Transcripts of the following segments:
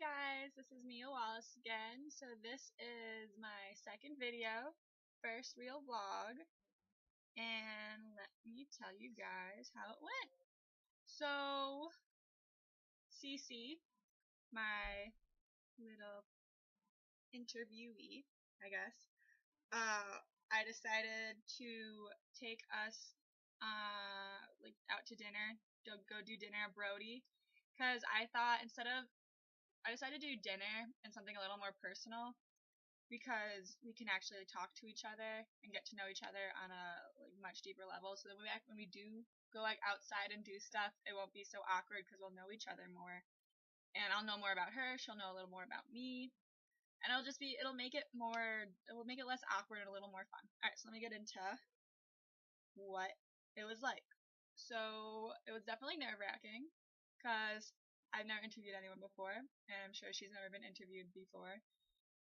guys, this is me, Wallace again. So this is my second video, first real vlog, and let me tell you guys how it went. So, Cece, my little interviewee, I guess, I decided to take us, out to dinner, go do dinner at Brody, because I thought I decided to do dinner and something a little more personal because we can actually talk to each other and get to know each other on a much deeper level. So that when we do go outside and do stuff, it won't be so awkward because we'll know each other more, and I'll know more about her. She'll know a little more about me, and it'll make it less awkward and a little more fun. All right, so let me get into what it was like. So it was definitely nerve-wracking because I've never interviewed anyone before, and I'm sure she's never been interviewed before.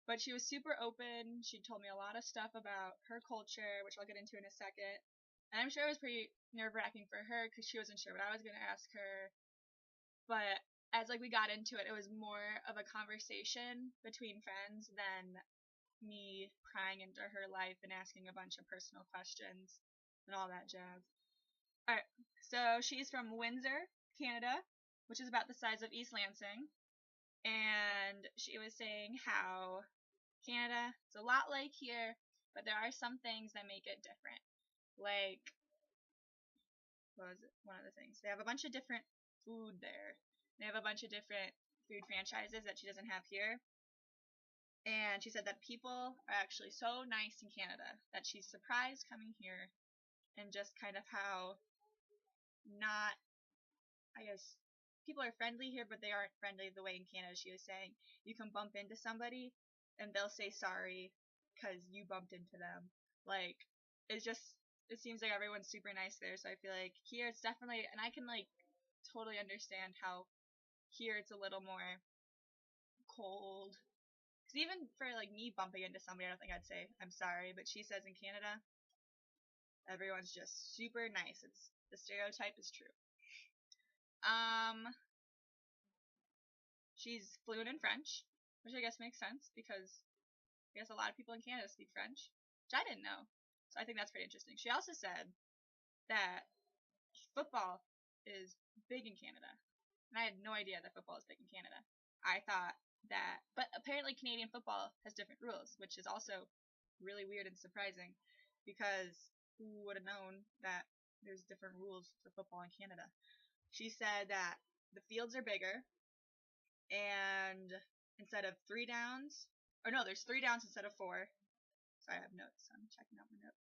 But she was super open. She told me a lot of stuff about her culture, which I'll get into in a second. And I'm sure it was pretty nerve-wracking for her because she wasn't sure what I was going to ask her. But as we got into it, it was more of a conversation between friends than me prying into her life and asking a bunch of personal questions and all that jazz. Alright, so she's from Windsor, Canada, which is about the size of East Lansing. And she was saying how Canada is a lot like here, but there are some things that make it different. Like, what was it? One of the things. They have a bunch of different food there. They have a bunch of different food franchises that she doesn't have here. And she said that people are actually so nice in Canada that she's surprised coming here and just kind of how not, I guess, people are friendly here, but they aren't friendly the way in Canada. She was saying you can bump into somebody and they'll say sorry because you bumped into them. It seems like everyone's super nice there. So I feel like here it's definitely, and I can totally understand how here it's a little more cold. Because even for me bumping into somebody, I don't think I'd say I'm sorry. But she says in Canada, everyone's just super nice. The stereotype is true. She's fluent in French, which I guess makes sense because I guess a lot of people in Canada speak French, which I didn't know. So I think that's pretty interesting. She also said that football is big in Canada. And I had no idea that football is big in Canada. I thought that, but apparently Canadian football has different rules, which is also really weird and surprising because who would have known that there's different rules for football in Canada. She said that the fields are bigger, and instead of 3 downs, or no, there's 3 downs instead of 4. So I have notes. I'm checking out my notes.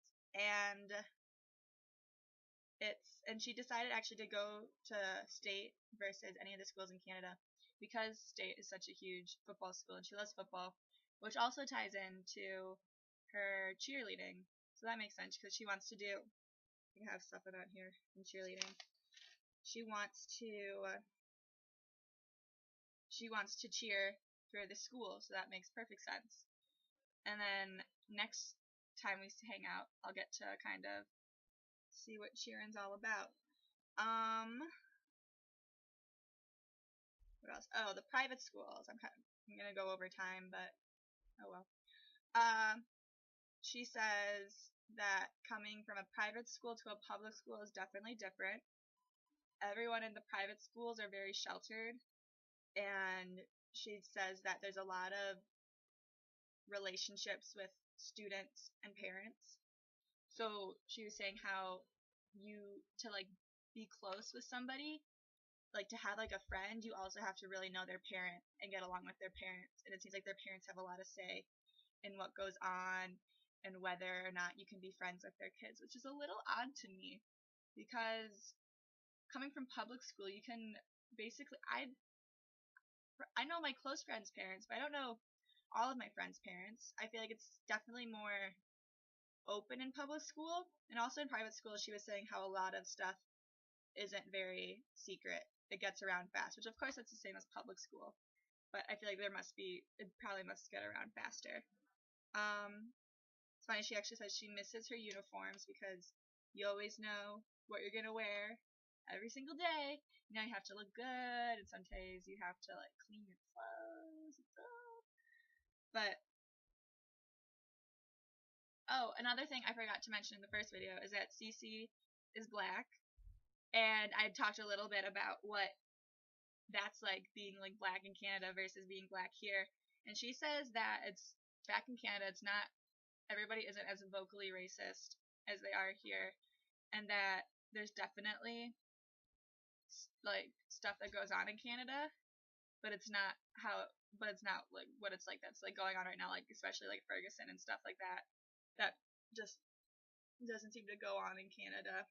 And she decided actually to go to state versus any of the schools in Canada because state is such a huge football school and she loves football, which also ties into her cheerleading. So that makes sense because she wants to do, we have stuff about here in cheerleading. She wants to cheer for the school, so that makes perfect sense. And then next time we hang out, I'll get to kind of see what cheering's all about. What else? Oh, the private schools. I'm gonna go over time, but oh well. She says that coming from a private school to a public school is definitely different. Everyone in the private schools are very sheltered, and she says that there's a lot of relationships with students and parents. So she was saying how to be close with somebody, to have a friend, you also have to really know their parent and get along with their parents. And it seems like their parents have a lot of say in what goes on and whether or not you can be friends with their kids, which is a little odd to me because coming from public school, you can basically, I know my close friends' parents, but I don't know all of my friends' parents. I feel like it's definitely more open in public school, and also in private school she was saying how a lot of stuff isn't very secret. It gets around fast, which of course that's the same as public school, but I feel like it probably must get around faster. It's funny, she actually says she misses her uniforms because you always know what you're gonna wear every single day. You have to look good, and some days you have to clean your clothes. But oh, another thing I forgot to mention in the first video is that Cece is black, and I talked a little bit about what that's like being like black in Canada versus being black here. And she says that it's back in Canada, it's not, everybody isn't as vocally racist as they are here, and that there's definitely like stuff that goes on in Canada, but it's not like what it's like that's like going on right now, like especially like Ferguson and stuff like that. That just doesn't seem to go on in Canada.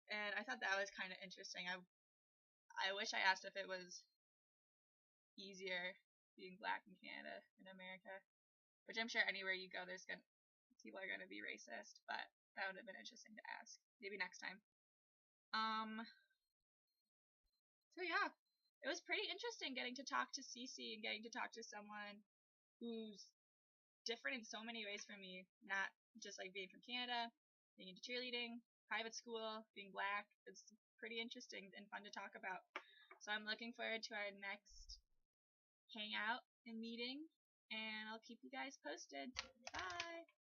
And I thought that was kind of interesting. I wish I asked if it was easier being black in Canada than America, which I'm sure anywhere you go, people are gonna be racist, but that would have been interesting to ask. Maybe next time. So yeah, it was pretty interesting getting to talk to Cece and getting to talk to someone who's different in so many ways from me. Not just like being from Canada, being into cheerleading, private school, being black. It's pretty interesting and fun to talk about. So I'm looking forward to our next hangout and meeting, and I'll keep you guys posted. Bye!